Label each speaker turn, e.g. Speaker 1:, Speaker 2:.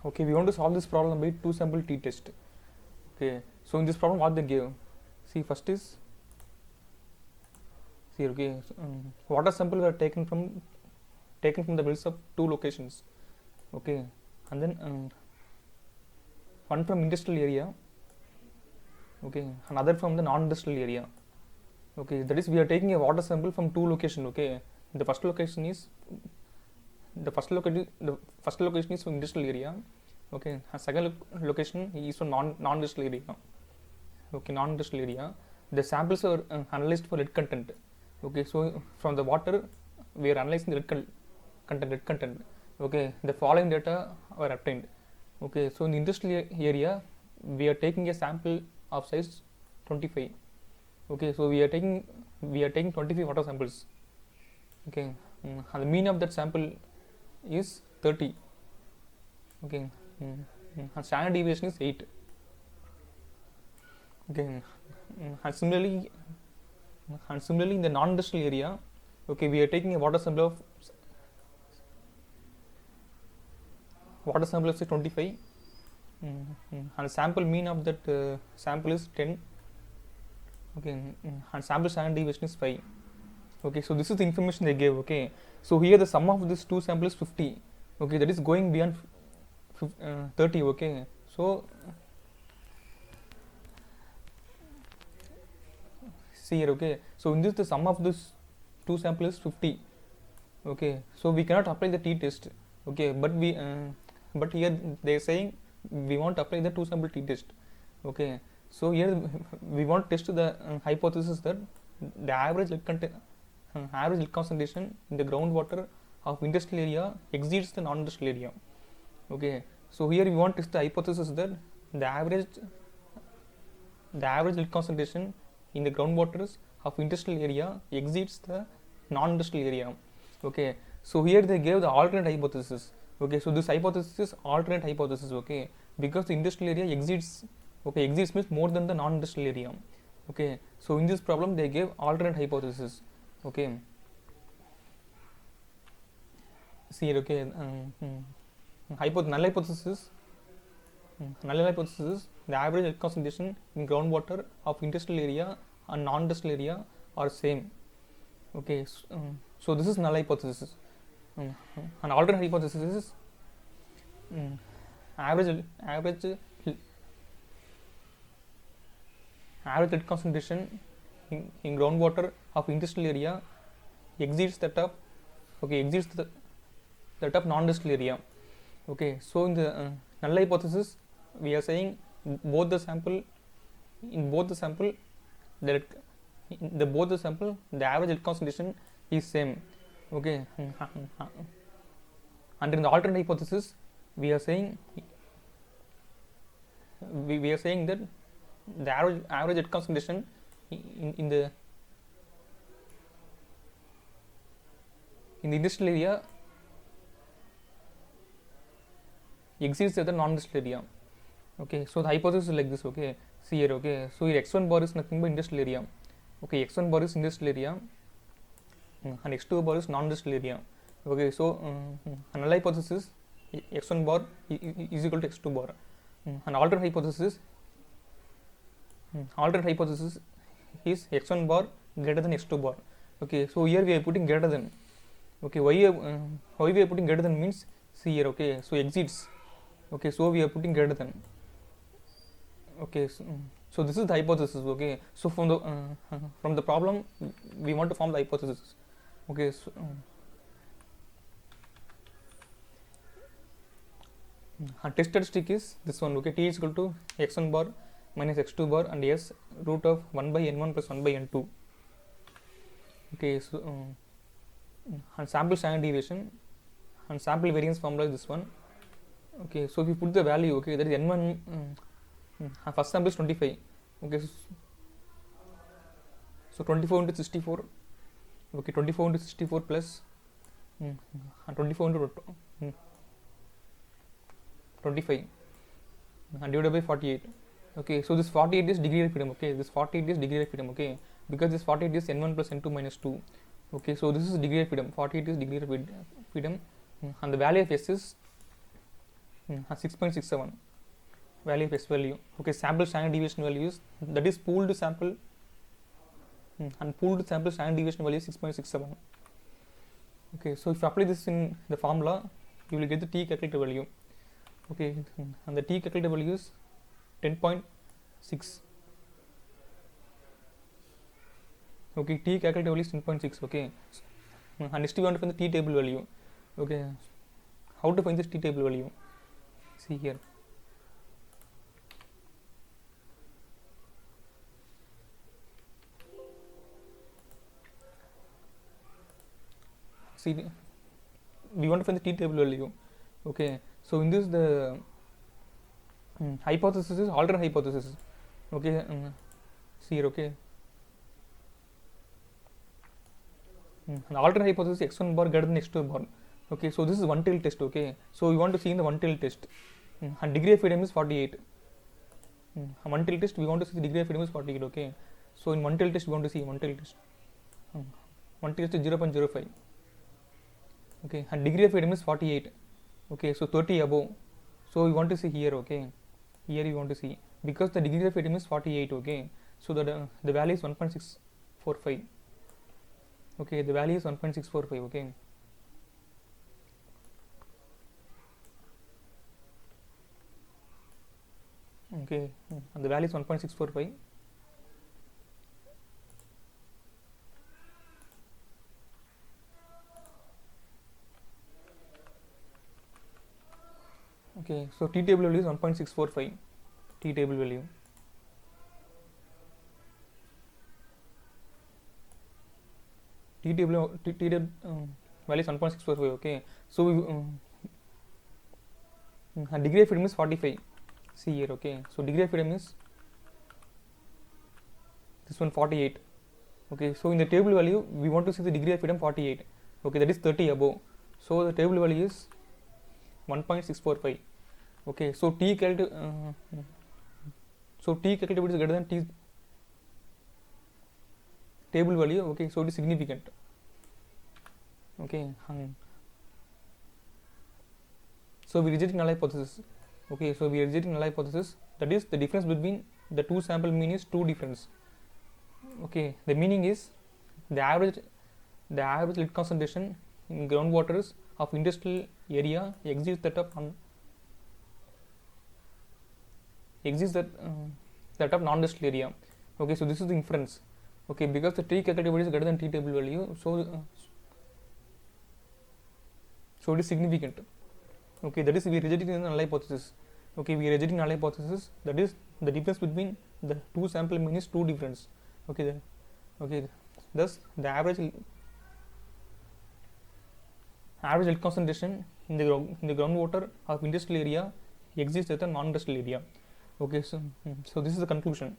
Speaker 1: Okay, we want to solve this problem by two sample t-test. Okay, so in this problem what they gave, see first is, see, okay, so, water sample were taken from the wells of two locations. Okay, and then one from industrial area, okay, another from the non-industrial area. Okay, that is we are taking a water sample from two locations. Okay, the first location is from industrial area. Okay, second location is from non-industrial area. Okay, non-industrial area. The samples are analyzed for lead content. Okay, so from the water we are analyzing the lead content. Okay, the following data were obtained. Okay, so in the industrial area we are taking a sample of size 25. Okay, so we are taking 25 water samples. Okay, and the mean of that sample is 30. Okay, and standard deviation is 8. Okay, and similarly in the non-industrial area, okay, we are taking a water sample of say 25, and sample mean of that sample is 10. Okay, and sample standard deviation is 5. Okay, so this is the information they gave. Okay, so here the sum of these two samples is 50. Okay, that is going beyond 30. Okay, so see here. Okay, so in this the sum of this two samples is 50. Okay, so we cannot apply the t-test. Okay, but here they are saying we want to apply the two sample t-test. Okay, so here we want to test the hypothesis that the average lead concentration in the groundwater of industrial area exceeds the non-industrial area. Okay, so here we want to test the hypothesis that the average lead concentration in the groundwaters of industrial area exceeds the non-industrial area. Okay, so here they gave the alternate hypothesis. Okay, so this hypothesis is alternate hypothesis. Okay, because the industrial area exceeds, okay, exceeds means more than the non-industrial area. Okay, so in this problem they gave alternate hypothesis. Okay, see here. Okay, null hypothesis is the average lead concentration in groundwater of industrial area and non-industrial area are same. Okay, so this is null hypothesis. An alternate hypothesis is average lead concentration in groundwater of industrial area exceeds that of non-industrial area. Okay, so in the null hypothesis we are saying in both the sample the average lead concentration is same. Okay, and in the alternate hypothesis we are saying that the average lead concentration in the industrial area exceeds the non-industrial area. Okay, so the hypothesis is like this. Okay, see here. Okay, so here x1 bar is nothing but industrial area. Okay, x1 bar is industrial area and x2 bar is non-industrial area. Okay, so null hypothesis x1 bar is equal to x2 bar. And alternate hypothesis is x1 bar greater than x2 bar. Okay, so here we are putting greater than. Okay, why we are putting greater than means, see here. Okay, so exceeds. Okay, so we are putting greater than. Okay, so this is the hypothesis. Okay, so from the problem we want to form the hypothesis. Okay, so test statistic is this one. Okay, t is equal to x1 bar minus x2 bar and s root of 1 by n1 plus 1 by n2. Okay, so and sample standard deviation and sample variance formula is this one. Okay, so if you put the value, okay, that is n1, first sample is 25. Okay, so 24 into 64. Okay, 24 into 64 plus 24 into 25 and divided by 48. Okay, so this 48 is degree of freedom. Okay, this 48 is degree of freedom. Okay, because this 48 is n1 plus n2 minus 2. Okay, so this is degree of freedom. 48 is degree of freedom, and the value of s is 6.67 value of S value. Okay, sample standard deviation values, that is pooled sample and pooled sample standard deviation value is 6.67. Okay, so if you apply this in the formula, you will get the t calculated value. Okay, and the t calculated value is 10.6. Okay, t calculated value is 10.6. Okay, and next we want to find the t table value. Okay, how to find this t table value? See here. See, we want to find the t table value. Okay, so in this the hypothesis is alternate hypothesis. Okay, see here. Okay, and alternate hypothesis x1 bar greater than x2 bar. Okay, so this is one tail test. Okay, so we want to see in the one tail test, and degree of freedom is 48. One tail test we want to see the degree of freedom is 48. Okay, so in one tail test we want to see one tail test. One tail test is 0.05. Okay, and degree of freedom is 48. Okay, so 30 above. So we want to see here. Okay, here you want to see because the degree of freedom is 48. Okay, so that the value is 1.645. Okay, the value is 1.645. Okay, okay, and the value is 1.645. Okay, so t table value is 1.645. T table value. T table value is 1.645. Okay, so we degree of freedom is 45. See here. Okay, so degree of freedom is this one 48. Okay, so in the table value we want to see the degree of freedom 48. Okay, that is 30 above. So the table value is 1.645. Okay, so t calculated is greater than t table value. Okay, so it is significant. Okay, so we reject null hypothesis. Okay, so we are rejecting null hypothesis, that is the difference between the two sample mean is 2 difference. Okay, the meaning is the average lead concentration in groundwaters of industrial area exceeds that of non-industrial area. Okay, so this is the inference. Okay, because the t calculated value is greater than t table value, so it is significant. Okay, that is we are rejecting the null hypothesis. Okay, we are rejecting null hypothesis, that is the difference between the two sample mean is 2 difference. Okay, then thus the average lead concentration in the groundwater of industrial area exists at a non-industrial area. Okay, so this is the conclusion.